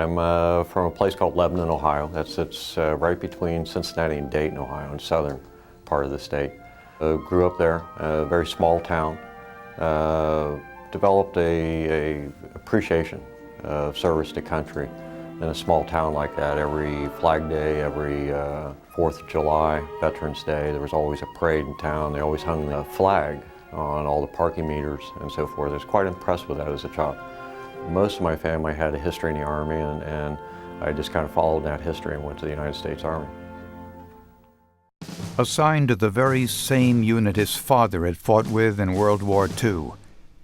I'm from a place called Lebanon, Ohio. It's right between Cincinnati and Dayton, Ohio, in southern part of the state. Grew up there, a very small town. Developed a appreciation of service to country in a small town like that. Every Flag Day, every 4th of July, Veterans Day, there was always a parade in town. They always hung the flag on all the parking meters and so forth. I was quite impressed with that as a child. Most of my family had a history in the Army, and I just kind of followed that history and went to the United States Army. Assigned to the very same unit his father had fought with in World War II,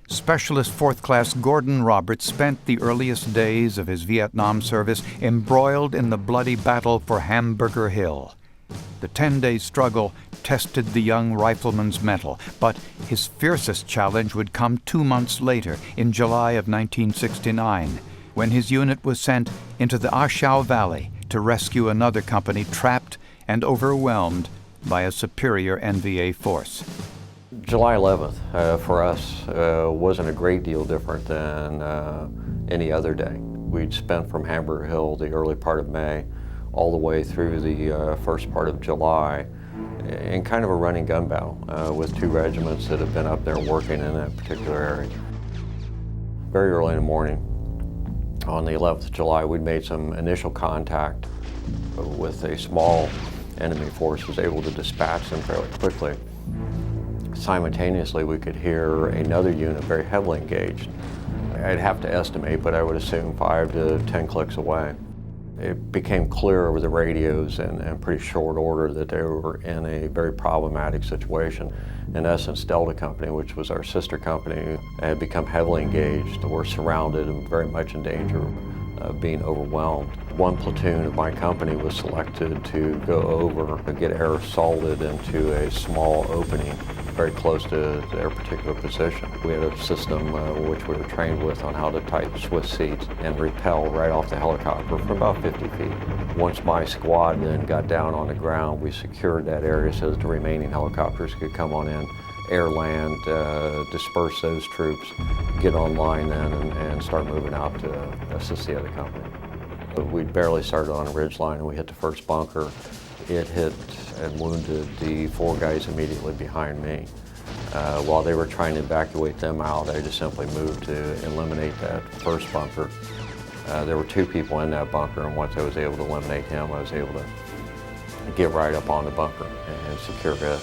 Specialist 4th Class Gordon Roberts spent the earliest days of his Vietnam service embroiled in the bloody battle for Hamburger Hill. The 10-day struggle tested the young rifleman's mettle, but his fiercest challenge would come 2 months later, in July of 1969, when his unit was sent into the A Shau Valley to rescue another company trapped and overwhelmed by a superior NVA force. July 11th for us wasn't a great deal different than any other day. We'd spent from Hamburger Hill the early part of May all the way through the first part of July in kind of a running gun battle with 2 regiments that have been up there working in that particular area. Very early in the morning on the 11th of July, we'd made some initial contact with a small enemy force, was able to dispatch them fairly quickly. Simultaneously, we could hear another unit very heavily engaged. I'd have to estimate, but I would assume 5 to 10 clicks away. It became clear over the radios in pretty short order that they were in a very problematic situation. In essence, Delta Company, which was our sister company, had become heavily engaged. We're surrounded and very much in danger of being overwhelmed. 1 platoon of my company was selected to go over and get air assaulted into a small opening very close to their particular position. We had a system which we were trained with on how to tighten Swiss seats and repel right off the helicopter from about 50 feet. Once my squad then got down on the ground, we secured that area so that the remaining helicopters could come on in, air land, disperse those troops, get online then and start moving out to assist the other company. We barely started on a ridge line and we hit the first bunker. It hit and wounded the 4 guys immediately behind me. While they were trying to evacuate them out, I just simply moved to eliminate that first bunker. There were 2 people in that bunker, and once I was able to eliminate him, I was able to get right up on the bunker and secure it.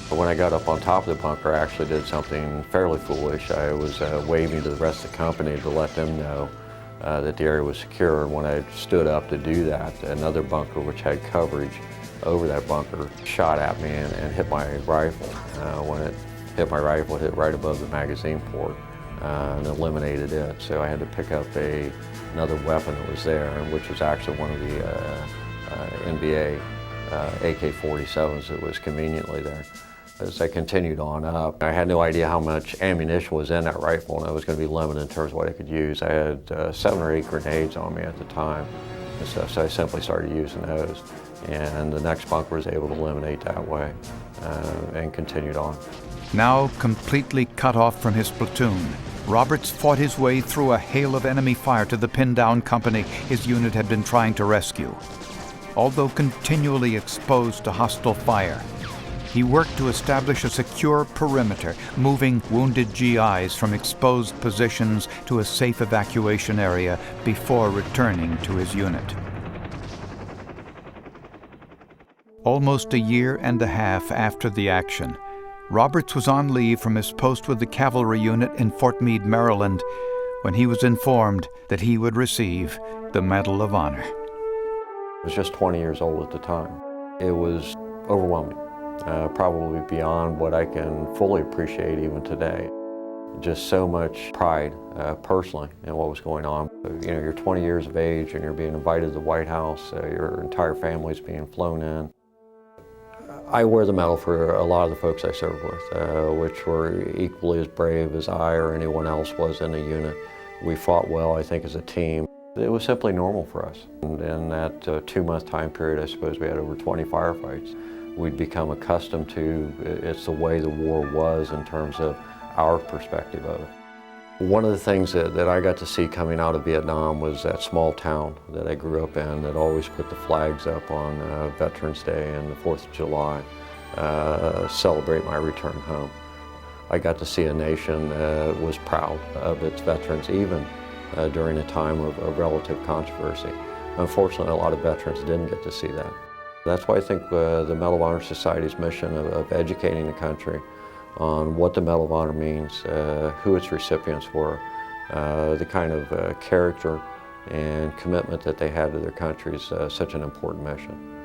But when I got up on top of the bunker, I actually did something fairly foolish. I was waving to the rest of the company to let them know that the area was secure. And when I stood up to do that, another bunker which had coverage over that bunker shot at me and hit my rifle. When it hit my rifle, it hit right above the magazine port and eliminated it. So I had to pick up another weapon that was there, which was actually one of the NVA AK-47s that was conveniently there. As I continued on up, I had no idea how much ammunition was in that rifle, and I was going to be limited in terms of what I could use. I had 7 or 8 grenades on me at the time, and so I simply started using those. And the next bunker was able to eliminate that way and continued on. Now completely cut off from his platoon, Roberts fought his way through a hail of enemy fire to the pinned-down company his unit had been trying to rescue. Although continually exposed to hostile fire, he worked to establish a secure perimeter, moving wounded GIs from exposed positions to a safe evacuation area before returning to his unit. Almost a year and a half after the action, Roberts was on leave from his post with the cavalry unit in Fort Meade, Maryland, when he was informed that he would receive the Medal of Honor. I was just 20 years old at the time. It was overwhelming, probably beyond what I can fully appreciate even today. Just so much pride personally in what was going on. You know, you're 20 years of age and you're being invited to the White House, your entire family's being flown in. I wear the medal for a lot of the folks I served with, which were equally as brave as I or anyone else was in the unit. We fought well, I think, as a team. It was simply normal for us. And in that 2-month time period, I suppose we had over 20 firefights. We'd become accustomed to it's the way the war was in terms of our perspective of it. One of the things that I got to see coming out of Vietnam was that small town that I grew up in that always put the flags up on Veterans Day and the 4th of July, celebrate my return home. I got to see a nation that was proud of its veterans, even during a time of relative controversy. Unfortunately, a lot of veterans didn't get to see that. That's why I think the Medal of Honor Society's mission of educating the country on what the Medal of Honor means, who its recipients were, the kind of character and commitment that they had to their country is such an important mission.